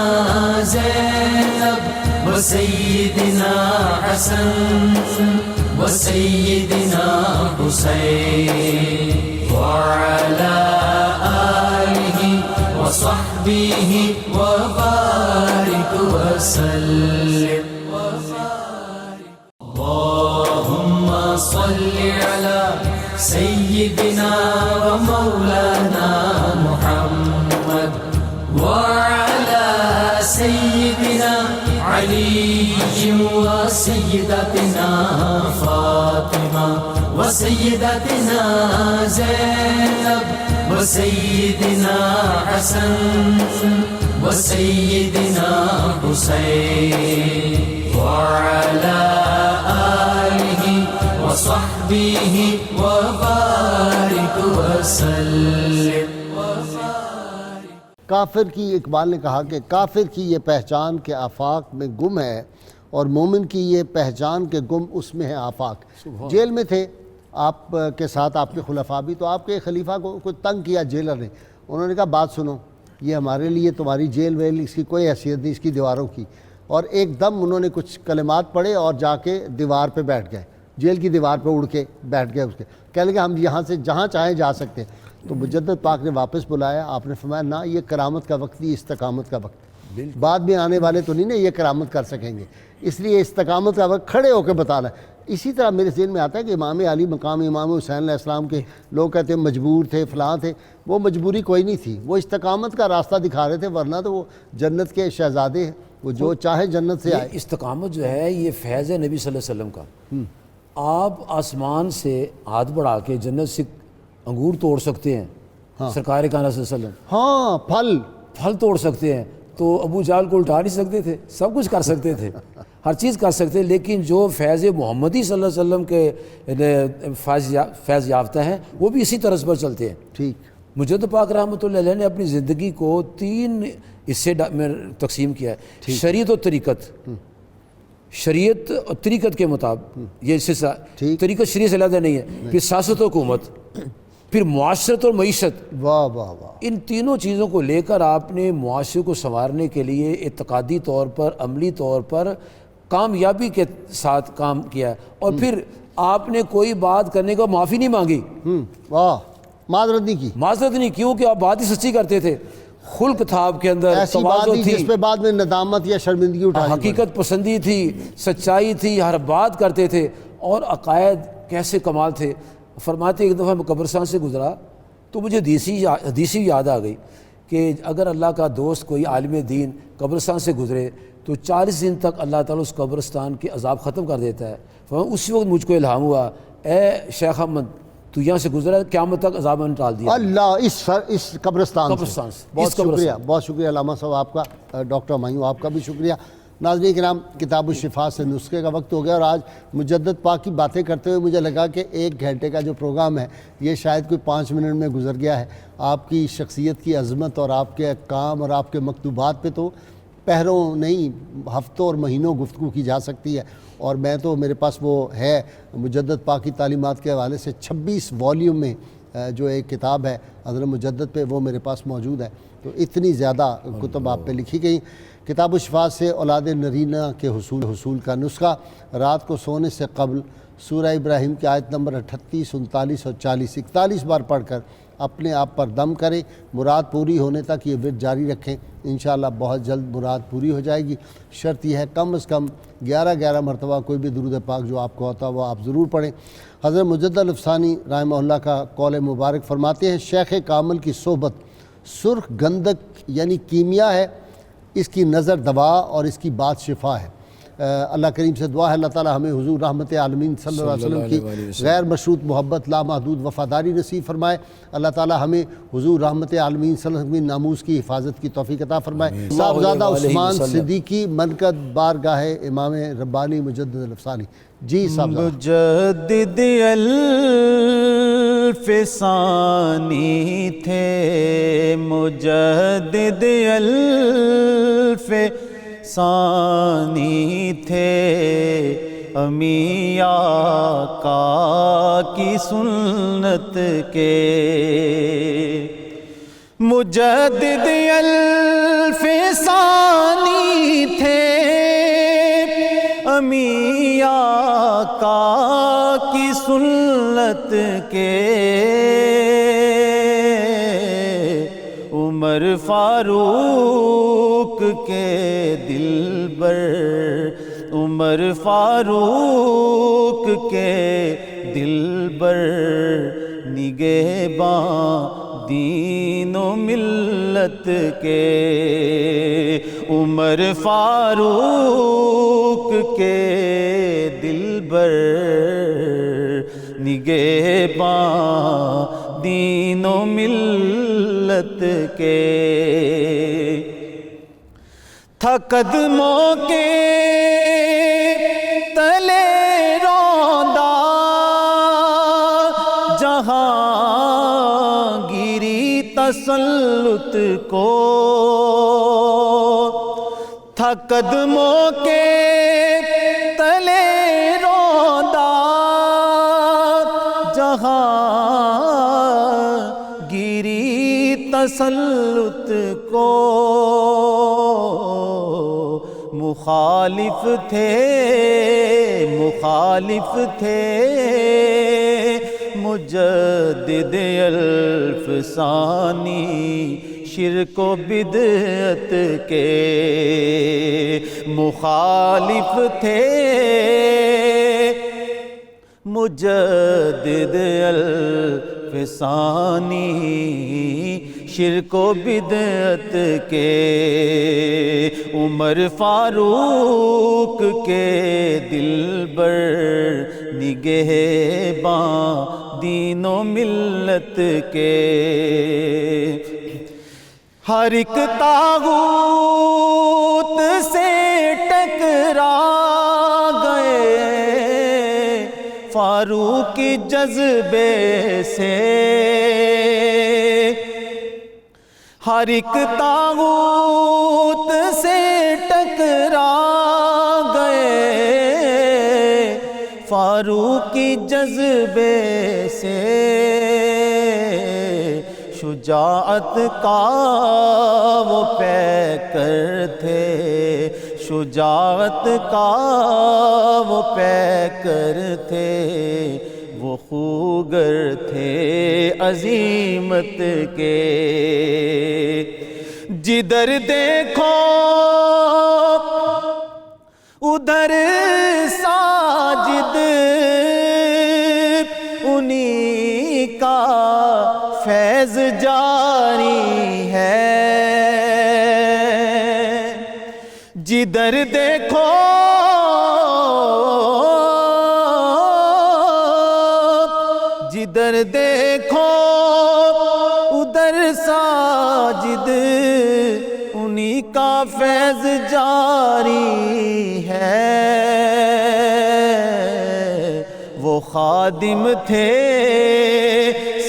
زینب و سیدنا حسن و سیدنا حسین وعلی آلہ و صحبہ و بارک وسلم۔ اللہم صلی علی سیدنا و مولانا محمد وعلی سیدنا علی و سیدتنا فاطمہ و سیدتنا زینب و سیدنا حسن و سیدنا حسین وعلی آلہ و صحبہ و بارک وسلم۔ کافر کی، اقبال نے کہا کہ کافر کی یہ پہچان کے آفاق میں گم ہے اور مومن کی یہ پہچان کے گم اس میں ہے آفاق۔ جیل میں تھے آپ کے ساتھ آپ کے خلفاء بھی، تو آپ کے خلیفہ کو کوئی تنگ کیا جیلر نے، انہوں نے کہا بات سنو، یہ ہمارے لیے تمہاری جیل ویل اس کی کوئی حیثیت نہیں، اس کی دیواروں کی۔ اور ایک دم انہوں نے کچھ کلمات پڑھے اور جا کے دیوار پہ بیٹھ گئے، جیل کی دیوار پہ اڑ کے بیٹھ گئے، اس کے کہنے لگے ہم یہاں سے جہاں چاہیں جا سکتے ہیں۔ تو مجدد پاک نے واپس بلایا، آپ نے فرمایا نہ، یہ کرامت کا وقت نہیں، استقامت کا وقت، بعد میں آنے والے تو نہیں نا یہ کرامت کر سکیں گے، اس لیے استقامت کا وقت کھڑے ہو کے بتانا ہے۔ اسی طرح میرے ذہن میں آتا ہے کہ امام علی مقام امام حسین علیہ السلام کے لوگ کہتے ہیں مجبور تھے، فلاں تھے، وہ مجبوری کوئی نہیں تھی، وہ استقامت کا راستہ دکھا رہے تھے، ورنہ تو وہ جنت کے شہزادے ہیں، وہ جو چاہے جنت سے آئے۔ استقامت جو ہے یہ فیض نبی صلی اللہ علیہ وسلم کا، آپ آسمان سے ہاتھ بڑھا کے جنت سے انگور توڑ سکتے ہیں، سرکار کائنات صلی اللہ علیہ وسلم، ہاں پھل توڑ سکتے ہیں، تو ابو جہل کو اٹھا نہیں سکتے تھے، سب کچھ کر سکتے تھے۔ ہر چیز کر سکتے ہیں، لیکن جو فیض محمدی صلی اللہ علیہ وسلم کے فیض یافتہ ہیں وہ بھی اسی طرز پر چلتے ہیں۔ ٹھیک۔ مجدد پاک رحمۃ اللہ علیہ نے اپنی زندگی کو 3 حصے میں تقسیم کیا ہے، شریعت و طریقت، شریعت اور طریقت کے مطابق یہ سلسلہ، طریقت شریعت سے علیحدہ نہیں ہے، پھر سیاست و حکومت، پھر معاشرت اور معیشت۔ واہ واہ واہ۔ ان تینوں چیزوں کو لے کر آپ نے معاشرے کو سنوارنے کے لیے اعتقادی طور پر، عملی طور پر کامیابی کے ساتھ کام کیا، اور پھر آپ نے کوئی بات کرنے کا معافی نہیں مانگی، واہ، معذرت نہیں کی، معذرت نہیں، کیونکہ آپ بات ہی سچی کرتے تھے، خلق تھا آپ کے اندر، ایسی بات تواضع نہیں تھی، جس پہ بعد میں ندامت یا شرمندگی اٹھانی پڑے۔ حقیقت پسندی تھی، سچائی تھی، ہر بات کرتے تھے، اور عقائد کیسے کمال تھے۔ فرماتے ایک دفعہ میں قبرستان سے گزرا تو مجھے حدیثی یاد آ گئی کہ اگر اللہ کا دوست کوئی عالم دین قبرستان سے گزرے تو 40 دن تک اللہ تعالیٰ اس قبرستان کے عذاب ختم کر دیتا ہے۔ اسی وقت مجھ کو الہام ہوا، اے شیخ احمد تو یہاں سے گزرا، قیامت تک عذاب میں ٹال دیا اللہ اس قبرستان سے۔ بہت شکریہ، بہت شکریہ علامہ صاحب آپ کا، ڈاکٹر ہمایوں آپ کا بھی شکریہ۔ ناظرین کرام، کتاب الشفا سے نسخے کا وقت ہو گیا، اور آج مجدد پاک کی باتیں کرتے ہوئے مجھے لگا کہ 1 گھنٹے کا جو پروگرام ہے یہ شاید کوئی 5 منٹ میں گزر گیا ہے۔ آپ کی شخصیت کی عظمت اور آپ کے کام اور آپ کے مکتوبات پہ تو پہروں نہیں، ہفتوں اور مہینوں گفتگو کی جا سکتی ہے، اور میں تو میرے پاس وہ ہے مجدد پاک کی تعلیمات کے حوالے سے 26 والیوم میں جو ایک کتاب ہے حضرت مجدد پہ، وہ میرے پاس موجود ہے۔ تو اتنی زیادہ کتب آپ پہ لکھی گئی۔ کتاب الشفا سے اولاد نرینہ کے حصول کا نسخہ، رات کو سونے سے قبل سورہ ابراہیم کی آیت نمبر 38، 39 اور 40 41 بار پڑھ کر اپنے آپ پر دم کریں، مراد پوری ہونے تک یہ ورد جاری رکھیں، انشاءاللہ بہت جلد مراد پوری ہو جائے گی۔ شرط یہ ہے کم از کم 11 مرتبہ کوئی بھی درود پاک جو آپ کو آتا ہے وہ آپ ضرور پڑھیں۔ حضرت مجدد الافسانی رحمہ اللہ کا قول مبارک فرماتے ہیں، شیخ کامل کی صحبت سرخ گندک یعنی کیمیا ہے، اس کی نظر دوا اور اس کی بات شفا ہے۔ اللہ کریم سے دعا ہے اللہ تعالی ہمیں حضور رحمت عالمین صلی اللہ علیہ وسلم کی غیر مشروط محبت، لامحدود وفاداری نصیب فرمائے۔ اللہ تعالی ہمیں حضور رحمت عالمین صلی اللہ علیہ وسلم کی ناموس کی حفاظت کی توفیق عطا فرمائے۔ صاحبزادہ عثمان صدیقی منقد بارگاہ امام ربانی مجدد الافسانی۔ جی صاحبزادہ۔ مجدد الفسانی تھے، مجدد ثانی تھے، امی آقا کی سنت کے مجدد الفسانی تھے، امی آقا کی سنت کے عمر فاروق کے دلبر، عمر فاروق کے دلبر، نگہباں دین و ملت کے عمر فاروق کے دلبر، نگہباں دین و ملت کے تھا قدموں کے تلے روندا جہانگیری تسلط کو، تھا قدموں کے تلے روندا جہانگیری تسلط کو، مخالف تھے مجدد الفسانی شرک و بدعت کے، مخالف تھے مجدد الفسانی شرک و بدعت کے، عمر فاروق کے دلبر، نگہباں دین و ملت کے، ہر ایک طاغوت سے ٹکرا فاروق کی جذبے سے ہر ایک طاغوت سے ٹکرا گئے، فاروق کی جذبے سے شجاعت کا وہ پیکر تھے، شجاعت کا وہ پیکر تھے، وہ خوگر تھے عظیمت کے، جدھر دیکھو ادھر ساجد انہی کا فیض جاری ہے، جدھر دیکھو جدھر دیکھو ادھر ساجد انہی کا فیض جاری ہے، وہ خادم تھے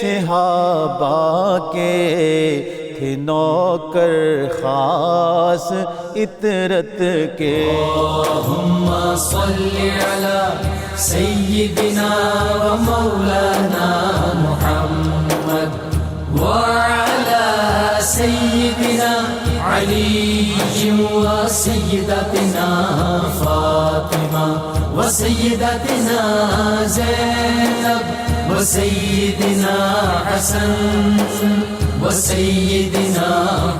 صحابہ کے، تھے نوکر خاص عطرت کے۔ اللهم صل على سيدنا ومولانا محمد وعلى سيدنا علي وسيدتنا فاطمة وسيدتنا زينب وسيدنا حسن وسيدنا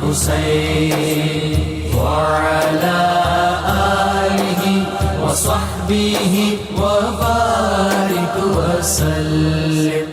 حسين وعلى آله وصحبه وبارك وسلم۔